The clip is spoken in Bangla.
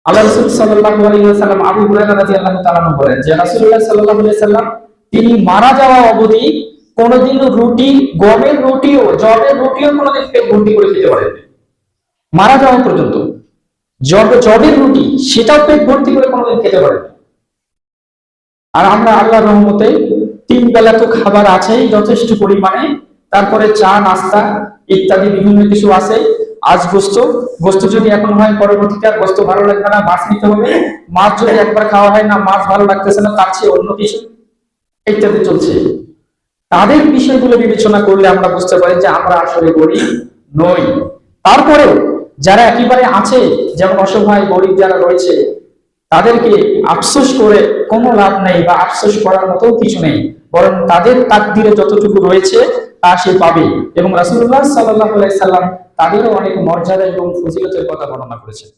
আল্লাহ রাসূল সাল্লাল্লাহু আলাইহি ওয়াসাল্লাম আবু হুরায়রা রাদিয়াল্লাহু তাআলা বলেন যে রাসূলুল্লাহ সাল্লাল্লাহু আলাইহি ওয়াসাল্লাম তিনি মারা যাওয়া অবধি কোনোদিনও রুটি, গমের রুটিও, জবের রুটিও কোনোদিন পেট ভর্তি করে খেতে পারেন না। মারা যাওয়া পর্যন্ত জবের রুটি সেটাও পেট ভর্তি করে কোনোদিন খেতে পারেন না। আর আমরা আল্লাহর রহমতে 3 বেলা তো খাবার আছেই যথেষ্ট পরিমাণে, তারপরে চা নাস্তা ইত্যাদি বিভিন্ন কিছু আছে। আজ গোস্ত যদি এখন হয়, পরবর্তীতে আর গোস্ত ভালো লাগবে না, মাছ নিতে হবে। মাছ যদি একবার খাওয়া হয় না, মাছ ভালো লাগতেছে না, তার চেয়ে অন্য কিছু ইত্যাদি চলছে। তাদের বিষয়গুলো বিবেচনা করলে আমরা বুঝতে পারি যে আমরা আসলে গরিব নই। তারপরেও যারা একেবারে আছে, যেমন অসহায় গরিব যারা রয়েছে, তাদেরকে আফসোস করে কোনো লাভ নেই বা আফসোস করার মতো কিছু নেই, বরং তাদের তাকদীরে যতটুকু রয়েছে তা সে পাবে। এবং রাসূলুল্লাহ সাল্লাল্লাহু আলাইহি সাল্লাম তাদেরও অনেক মর্যাদা এবং ফজিলতের কথা বর্ণনা করেছেন।